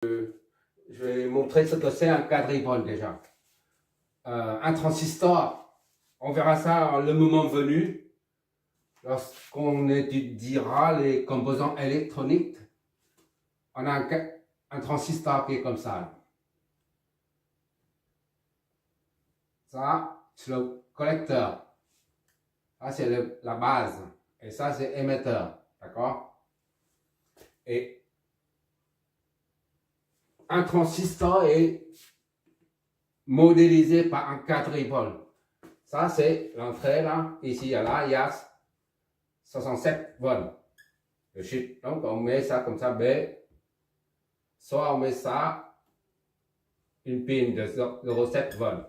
Je vais montrer ce que c'est un quadripôle déjà. Un transistor, on verra ça le moment venu, lorsqu'on étudiera les composants électroniques. On a un transistor qui est comme ça. Ça, c'est le collecteur. Ça, c'est la base. Et ça, c'est émetteur. D'accord? Et un transistor est modélisé par un quadripôle. Ça, c'est l'entrée là. Ici et là, il y a 67 volts. Le chute. Donc, on met ça comme ça, B. Soit on met ça, une pin de 0,7 volts.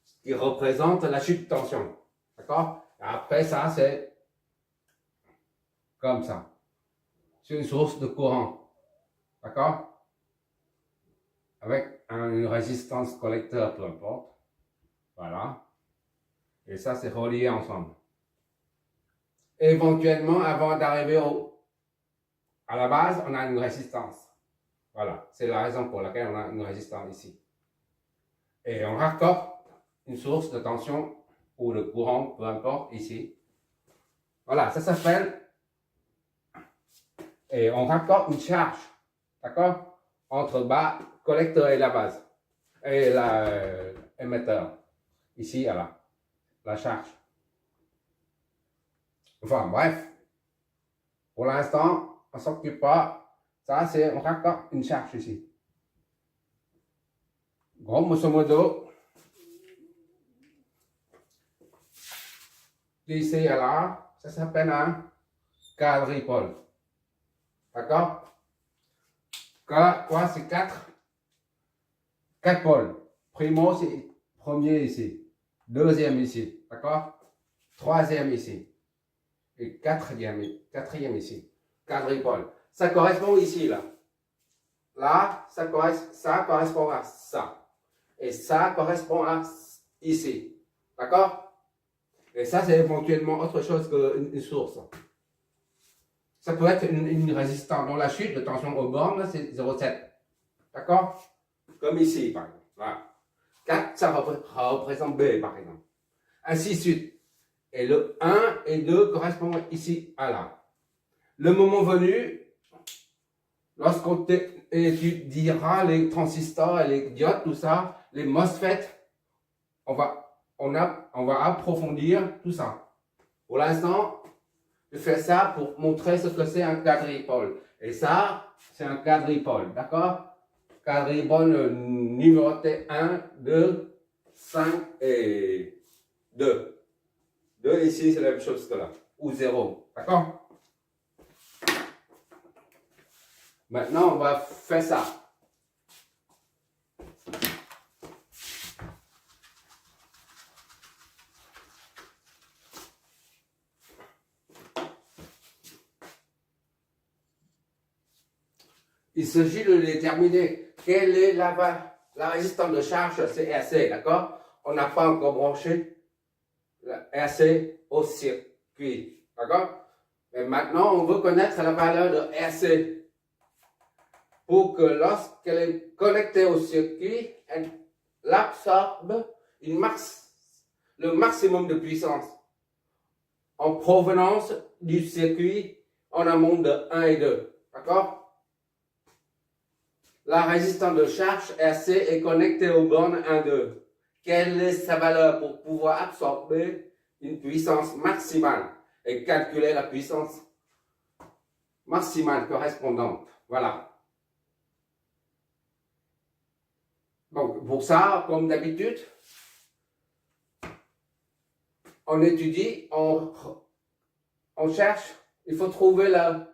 Ce qui représente la chute de tension. D'accord? Après ça, c'est comme ça. C'est une source de courant. D'accord? Avec une résistance collecteur, peu importe. Voilà. Et ça, c'est relié ensemble. Éventuellement, avant d'arriver à la base, on a une résistance. Voilà. C'est la raison pour laquelle on a une résistance ici. Et on raccorde une source de tension ou de courant, peu importe, ici. Voilà, ça s'appelle. Et on raccorde une charge. D'accord? Entre bas, collecteur et la base. Et l'émetteur. Ici, là. La charge. Enfin, bref. Pour l'instant, on ne s'occupe pas. Ça, c'est, on raccorde une charge ici. Grosso modo, d'ici à là, ça s'appelle un quadripôle. D'accord? Quoi, c'est 4 pôles. Primo, c'est premier ici. Deuxième ici. D'accord? Troisième ici. Et quatrième ici. Quadripôle. Ça correspond ici, là. Là, ça correspond à ça. Et ça correspond à ici. D'accord? Et ça, c'est éventuellement autre chose qu'une source. Ça peut être une résistance. Dans la chute de tension aux bornes, c'est 0,7. D'accord? Comme ici, par exemple. Voilà. 4, ça représente B, par exemple. Ainsi de suite. Et le 1 et 2 correspondent ici à là. Le moment venu, lorsqu'on étudiera les transistors et les diodes, tout ça, les MOSFET, on va approfondir tout ça. Pour l'instant, je fais ça pour montrer ce que c'est un quadripôle. Et ça, c'est un quadripôle, d'accord? Quadripôle numéroté 1, 2, 5 et 2. 2 ici, c'est la même chose que là. Ou 0, d'accord? Maintenant, on va faire ça. Il s'agit de déterminer quelle est la résistance de charge, c'est RC, d'accord? On n'a pas encore branché la RC au circuit, d'accord? Mais maintenant, on veut connaître la valeur de RC pour que lorsqu'elle est connectée au circuit, elle absorbe le maximum de puissance en provenance du circuit en amont de 1 et 2, d'accord? La résistance de charge RC est connectée aux bornes 1, 2. Quelle est sa valeur pour pouvoir absorber une puissance maximale et calculer la puissance maximale correspondante? Voilà. Donc, pour ça, comme d'habitude, on étudie, on cherche, il faut trouver le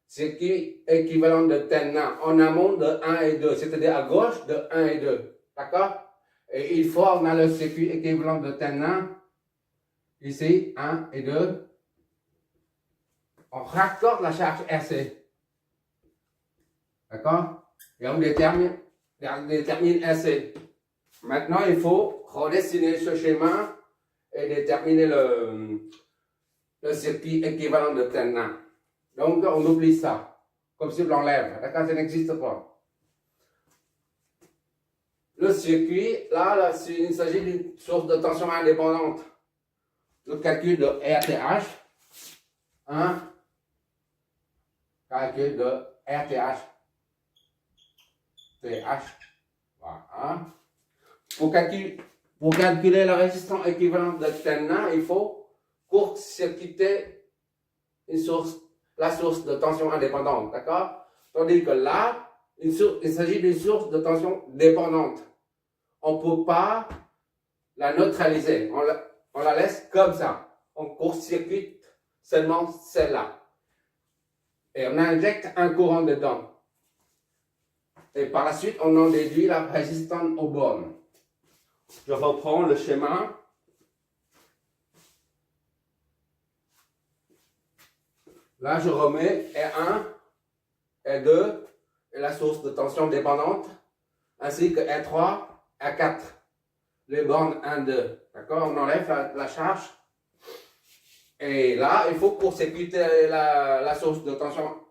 circuit équivalent de Tenna en amont de 1 et 2, c'est-à-dire à gauche de 1 et 2. D'accord? Et une fois on a le circuit équivalent de Tenna, ici, 1 et 2, on raccorde la charge RC. D'accord? Et on détermine RC. Maintenant, il faut redessiner ce schéma et déterminer le circuit équivalent de Tenna. Donc, on oublie ça. Comme si on l'enlève. D'accord? Ça n'existe pas. le circuit, là il s'agit d'une source de tension indépendante. Le calcul de RTH, calcul de RTH, voilà. Pour calculer la résistance équivalente de Tenna, il faut court-circuiter la source de tension indépendante, d'accord? Tandis que là, il s'agit d'une source de tension dépendante. On ne peut pas la neutraliser, on la laisse comme ça. On court-circuite seulement celle-là. Et on injecte un courant dedans. Et par la suite, on en déduit la résistance aux bornes. Je reprends le schéma. Là, je remets R1, R2 et la source de tension dépendante, ainsi que R3, R4. Les bornes 1, 2. D'accord? On enlève la charge. Et là, il faut court-circuiter la source de tension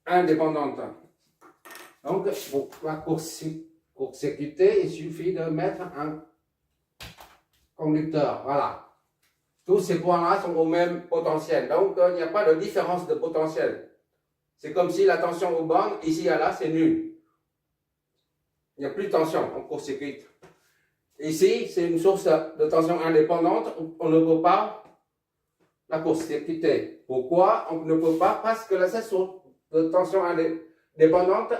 indépendante. Donc, pour la court-circuiter, il suffit de mettre un conducteur. Voilà. Tous ces points-là sont au même potentiel. Donc, il n'y a pas de différence de potentiel. C'est comme si la tension aux bornes, ici et là, c'est nul. Il n'y a plus de tension, on court-circuite. Ici, c'est une source de tension indépendante. On ne peut pas la court-circuiter. Pourquoi on ne peut pas? Parce que la source de tension indépendante,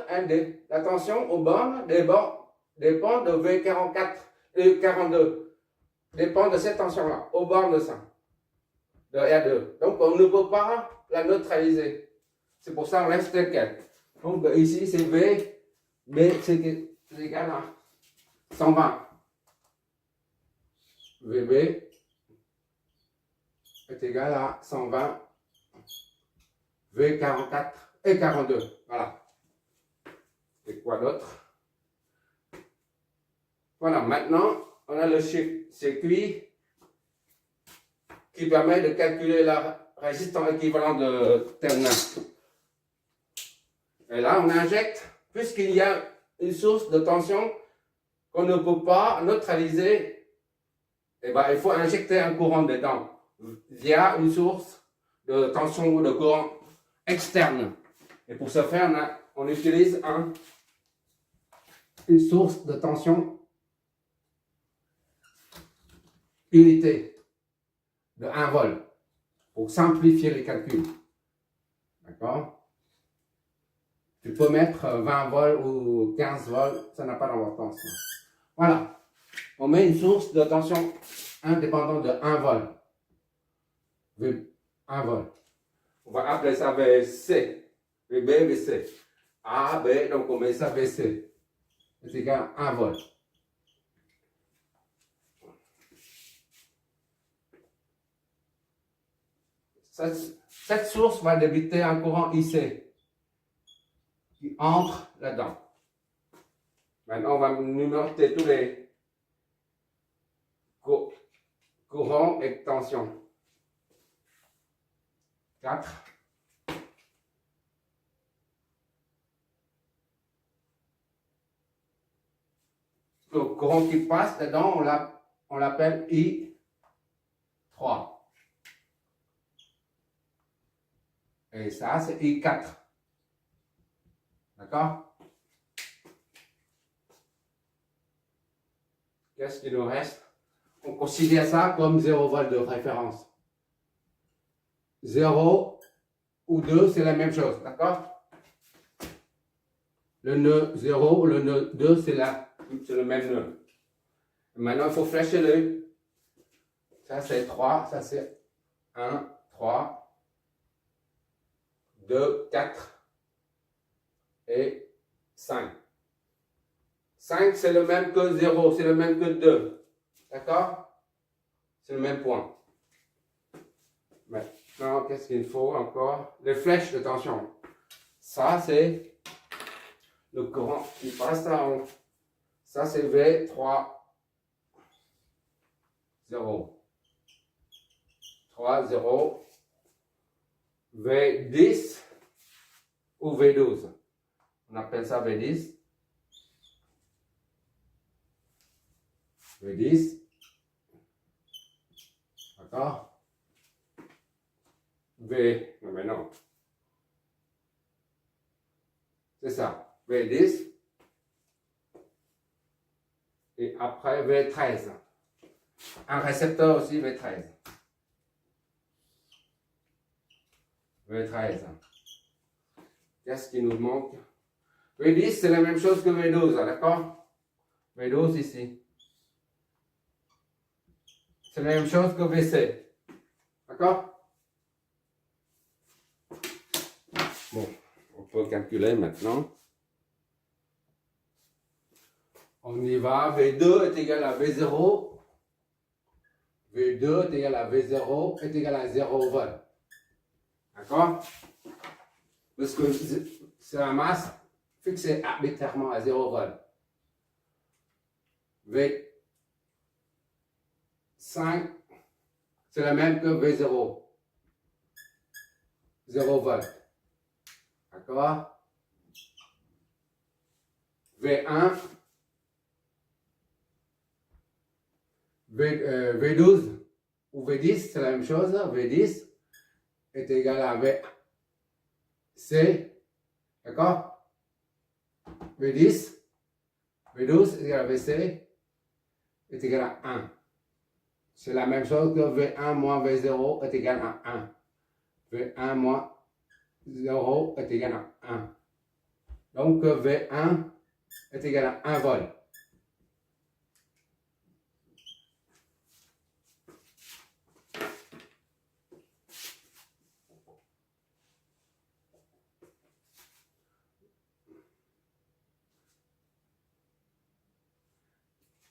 la tension aux bornes dépend de V44 et 42. Dépend de cette tension-là, aux bornes de ça, de R2. Donc, on ne peut pas la neutraliser. C'est pour ça qu'on laisse tel quel. Donc, ici, c'est V, B, c'est égal à 120. VB est égal à 120 V44 et 42. Voilà. Et quoi d'autre? Voilà, maintenant, on a le circuit qui permet de calculer la résistance équivalente de Tenna. Et là, on injecte, puisqu'il y a une source de tension qu'on ne peut pas neutraliser, eh ben, il faut injecter un courant dedans via une source de tension ou de courant externe. Et pour ce faire, on utilise une source de tension unité de 1 volt pour simplifier les calculs. D'accord? Tu peux mettre 20 volts ou 15 volts, ça n'a pas d'importance. Voilà. On met une source de tension indépendante de 1 volt. 1 volt. On va appeler ça VC. VB, VC. A, B, donc on met ça VC. C'est égal à 1 volt. Cette source va débiter un courant IC qui entre là-dedans. Maintenant, on va numéroter tous les courants et tensions. 4. Le courant qui passe dedans, on l'appelle I3. Et ça, c'est I4. D'accord? Qu'est-ce qu'il nous reste? On considère ça comme 0 volt de référence. 0 ou 2, c'est la même chose. D'accord? Le nœud 0, le nœud 2, c'est le même nœud. Maintenant, il faut flécher l'œil. Ça, c'est 3. Ça, c'est 1, 3, 2, 4 et 5. 5, c'est le même que 0, c'est le même que 2. D'accord? C'est le même point. Maintenant, qu'est-ce qu'il faut encore? Les flèches de tension. Ça, c'est le courant qui passe en haut. Ça, c'est V3, 0. 3, 0. V10 ou V12. On appelle ça V10. V10. D'accord? Non mais non. C'est ça. V10. Et après V13. Un récepteur aussi V13. V13. Qu'est-ce qui nous manque? V10, c'est la même chose que V12, d'accord? V12 ici. C'est la même chose que VC. D'accord? Bon, on peut calculer maintenant. On y va. V2 est égal à V0. V2 est égal à V0 est égal à 0 volt. D'accord? Parce que c'est la masse fixée arbitrairement à 0 volt. V5, c'est la même que V0. 0 volt. D'accord? V1, V12 ou V10, c'est la même chose. V10 est égal à VC. D'accord? V10, V12 est égal à VC est égal à 1. C'est la même chose que V1 moins V0 est égal à 1. V1 moins 0 est égal à 1. Donc V1 est égal à 1 volt.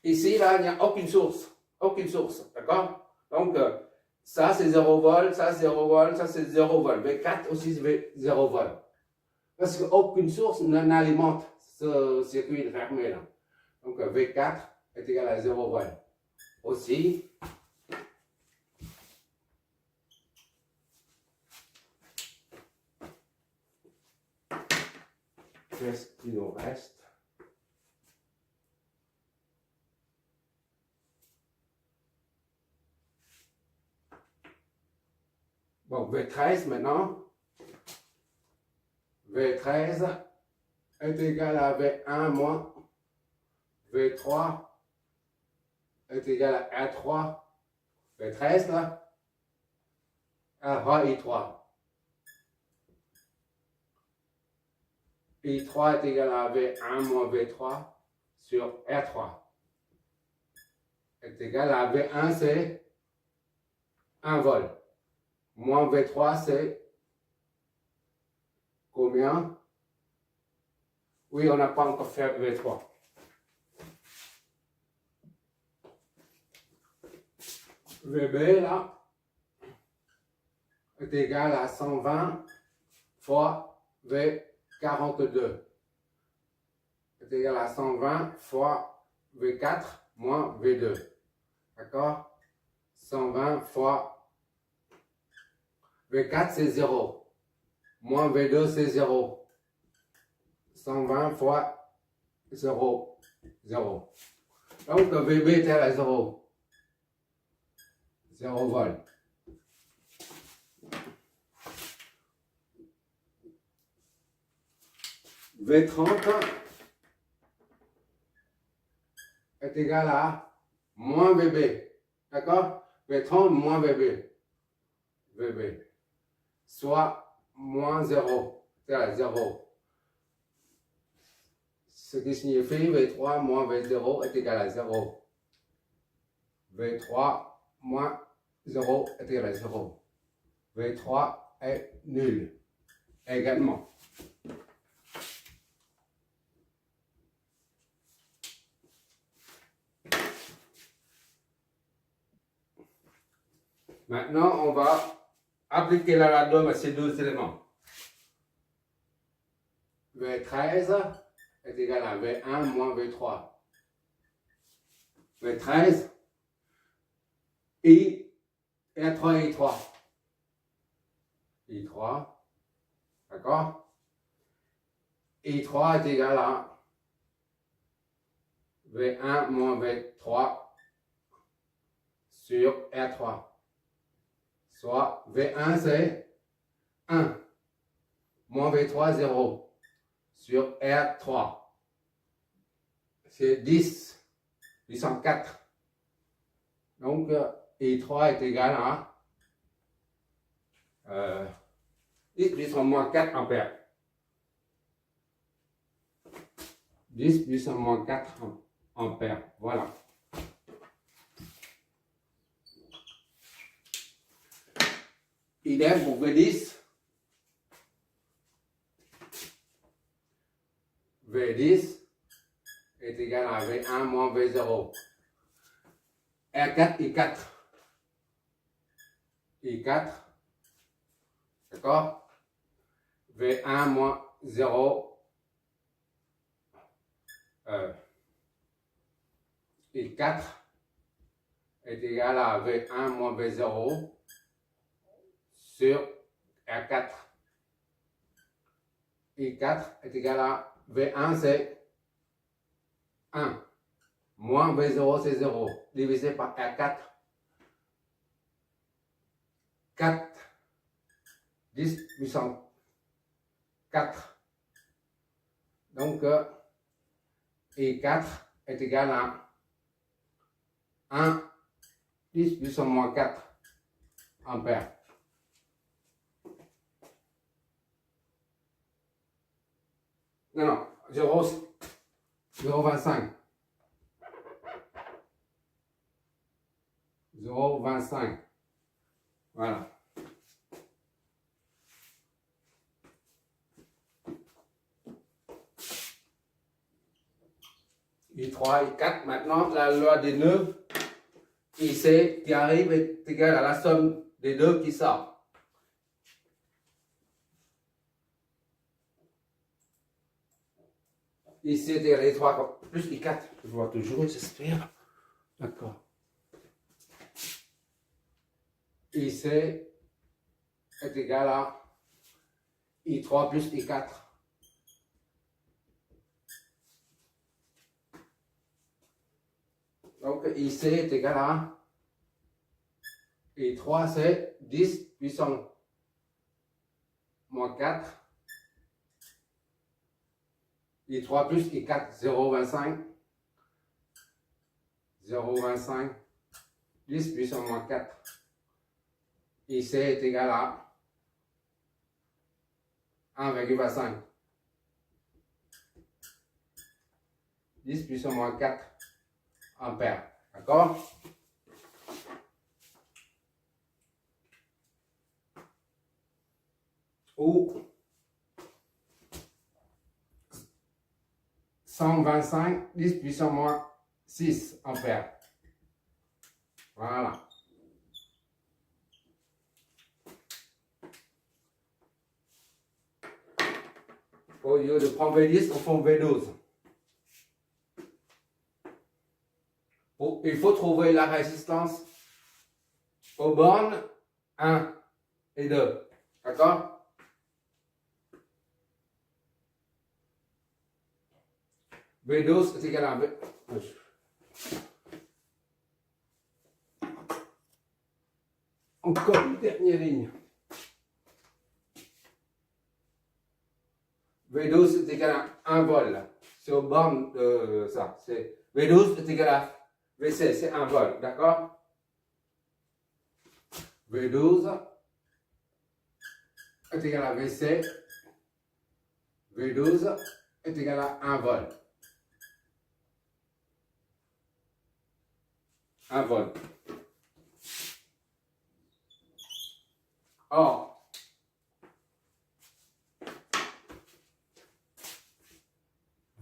Ici, là, il n'y a aucune source. Aucune source. D'accord? Donc, ça, c'est 0 volt, ça, c'est 0 volt, ça, c'est 0 volt. V4 aussi, c'est 0 volt. Parce qu'aucune source n'alimente ce circuit fermé là. Donc, V4 est égal à 0 volt. Aussi, qu'est-ce qu'il nous reste? Bon, V13 maintenant. V13 est égal à V1 moins V3 est égal à R3. V13 là. R3, I3. I3 est égal à V1 moins V3 sur R3. Est égal à V1, c'est 1 volt. Moins V3, c'est combien? Oui, on n'a pas encore fait V3. VB, là, est égal à 120 fois V42. Est égal à 120 fois V4 moins V2. D'accord? 120 fois V4, c'est 0. Moins V2, c'est 0. 120 fois 0. 0. Donc, VB est égal à 0. 0 volt. V30 est égal à moins VB. D'accord? V30 moins VB. VB. Soit moins 0. C'est à 0. Ce qui signifie V3 moins V0 est égal à 0. V3 moins 0 est égal à 0. V3 est nul également. Maintenant, on va appliquer la radium à ces deux éléments. V13 est égal à V1 moins V3. V13, I, R3 et I3. I3, d'accord? I3 est égal à V1 moins V3 sur R3. Soit V1 c'est 1 moins V3 0 sur R3. C'est 10 puissance 4. Donc I3 est égal à 10 puissance moins 4 ampères. 10 puissance moins 4 ampères. Voilà. Idem pour V10. V10 est égal à V1 moins V0. R4, I4. I4. D'accord? V1 moins 0. I4 est égal à V1 moins V0 sur R4. I4 est égal à V1 c'est 1 moins V0 c'est 0 divisé par R4. 4 10 puissance 4. Donc I4 est égal à 1 10 puissance moins 4 ampères. Non, 0,25. 0,25. Voilà. I3, I4, maintenant la loi des nœuds IC qui arrive est égale à la somme des deux qui sortent. Ici est égal à I3 plus I4. Je vois toujours, j'espère. D'accord. IC est égal à I3 plus I4. Donc IC est égal à I3 c'est 10 puissance moins 4. I3 plus I4 0,25. 0,25. 10 puissance moins 4. IC est égal à 1,25. 10 puissance moins 4 ampères. D'accord? Ou 125, 10 puissance moins 6 ampères. Voilà. Au lieu de prendre V10, on prend V12. Il faut trouver la résistance aux bornes 1 et 2. D'accord? V12 est égal à V. Encore une dernière ligne. V12 est égal à 1 vol. C'est aux bornes de ça. V12 est égal à VC, c'est 1 vol. D'accord? V12 est égal à VC. V12 est égal à 1 vol. 1 vol. Or,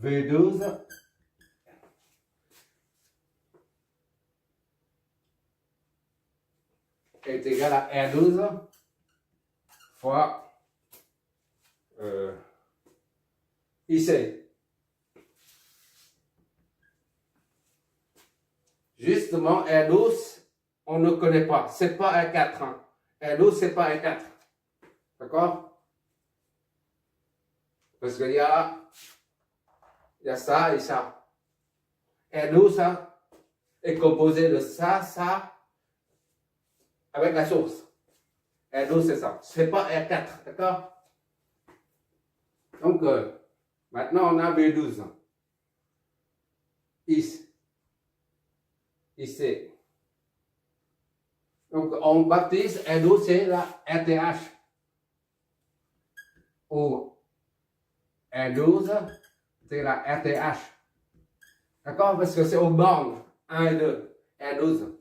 V12 est égal à R12 fois IC. Justement, R12, on ne connaît pas. C'est pas R4. Hein. R12, c'est pas R4. D'accord? Parce qu'il y a ça et ça. R12 ça, est composé de ça, ça avec la source. R12, c'est ça. C'est pas R4, d'accord? Donc, maintenant, on a V12. Ici. Ici. Donc, on baptise R12, c'est la RTH. Ou R12, c'est la RTH. D'accord? Parce que c'est aux bornes 1 et 2. R12.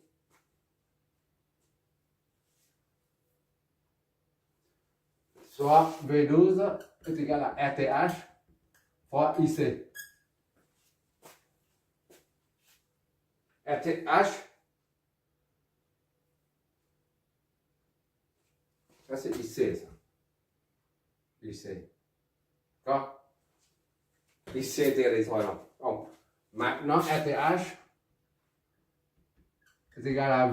Soit V12 est égal à RTH fois IC. RTH, ça c'est IC, ça. IC. D'accord? IC territorial. Donc, maintenant, RTH est égal à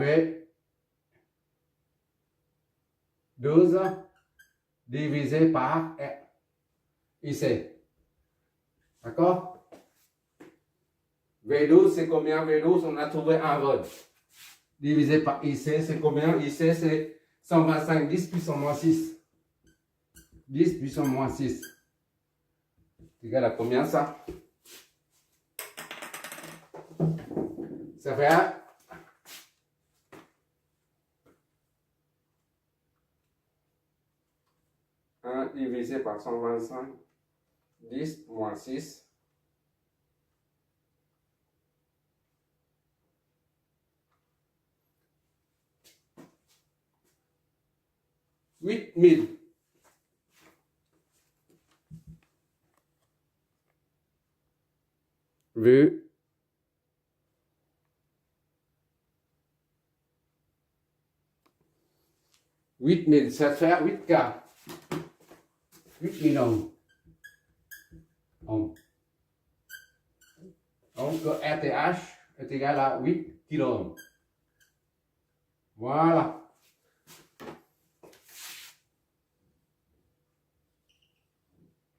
V12 divisé par IC. D'accord? V12, c'est combien? V12, on a trouvé 1 volt. Divisé par IC, c'est combien? IC, c'est 125, 10 puissance moins 6. 10 puissance moins 6. C'est égal à combien ça? Ça fait 1 divisé par 125, 10 moins 6. 8000. Vu 8000, ça fait 8K. 8000 ohms. Donc, RTH est égal à 8 kΩ. Voilà.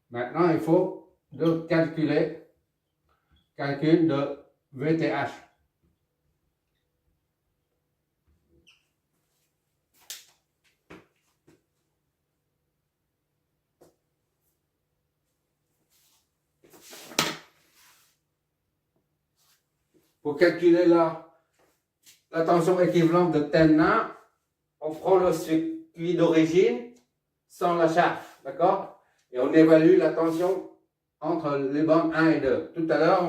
Maintenant, il faut calculer calcul de VTH. Pour calculer la tension équivalente de TENA, on prend le circuit d'origine sans la charge, d'accord? Et on évalue la tension entre les bornes 1 et 2. Tout à l'heure,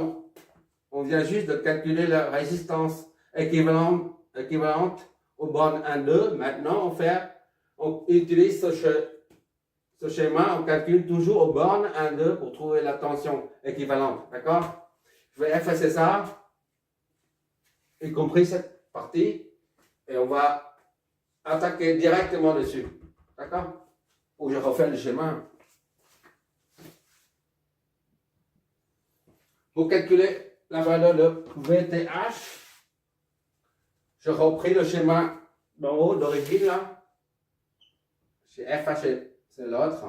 on vient juste de calculer la résistance équivalente aux bornes 1 et 2. Maintenant, on utilise ce schéma, on calcule toujours aux bornes 1 et 2 pour trouver la tension équivalente, d'accord? Je vais effacer ça, y compris cette partie, et on va attaquer directement dessus, d'accord? Ou je refais le schéma. Pour calculer la valeur de VTH, je repris le schéma d'en haut d'origine là. J'ai effacé, c'est l'autre.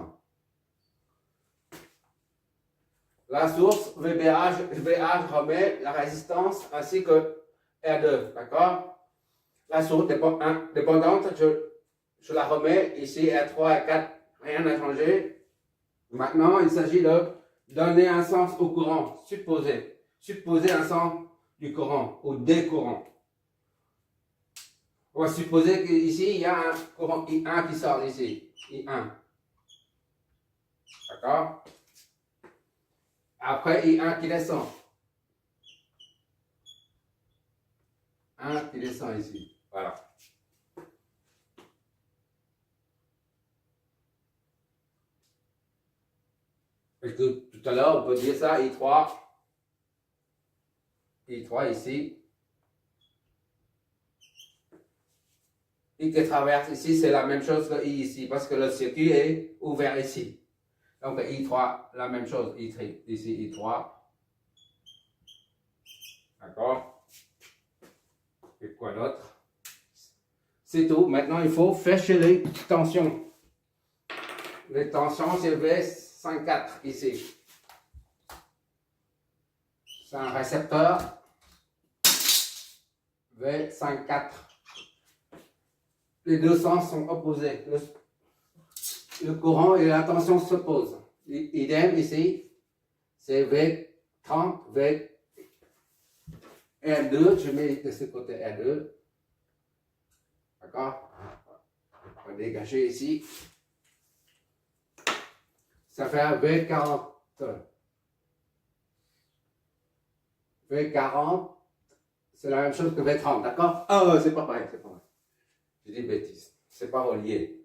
La source VH remet la résistance ainsi que R2, d'accord? La source dépendante, je la remets ici, R3, R4, rien n'a changé. Maintenant, il s'agit de donner un sens au courant, supposer un sens du courant, au décourant. On va supposer qu'ici, il y a un courant I1 qui sort d'ici, I1. D'accord? Après, I1 qui descend. 1 qui descend ici. Voilà. Et tout à l'heure, on peut dire ça, I3 ici. I qui traverse ici, c'est la même chose que I ici, parce que le circuit est ouvert ici. Donc I3, la même chose, ici I3. D'accord? Et quoi d'autre? C'est tout. Maintenant, il faut flécher les tensions. Les tensions, c'est V54 ici. C'est un récepteur V54. les deux sens sont opposés. Le courant et la tension s'opposent. Idem ici, c'est V30, V R2, je mets de ce côté R2. D'accord? On va dégager ici. Ça fait un V40. V40, c'est la même chose que V30, d'accord? Ah, c'est pas pareil, c'est pas vrai. J'ai dit bêtise, c'est pas relié.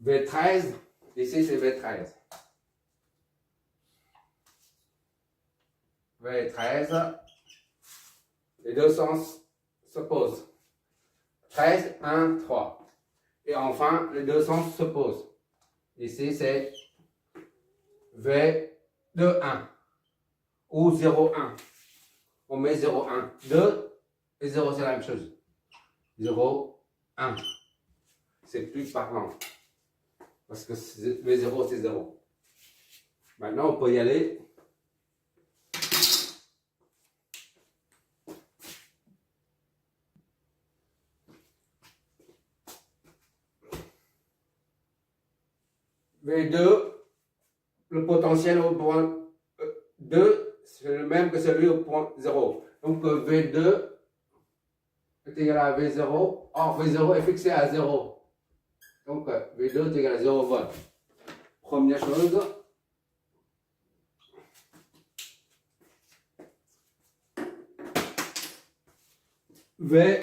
V13, ici c'est V13. V13, les deux sens s'opposent. 13, 1, 3. Et enfin, les deux sens s'opposent. Ici c'est V2, 1 ou 0, 1. On met 0, 1. 2 et 0 c'est la même chose. 0, 1. C'est plus parlant. Parce que le 0 c'est 0. Maintenant on peut y aller. V2, le potentiel au point 2, c'est le même que celui au point 0. Donc V2 est égal à V0. Or V0 est fixé à 0. Donc V2 est égal à 0 volts. Première chose. V.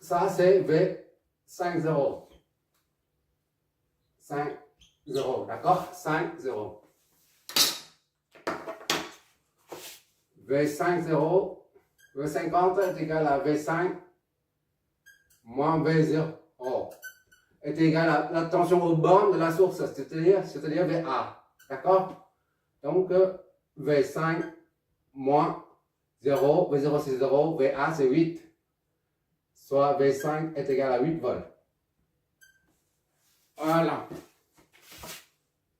Ça c'est V50. 5, 0. D'accord? 5, 0. V5, 0. V50 est égal à V5 moins V0 est égal à la tension aux bornes de la source, c'est-à-dire VA. D'accord? Donc, V5 moins 0, V0 c'est 0, VA c'est 8. Soit V5 est égal à 8 volts. Voilà.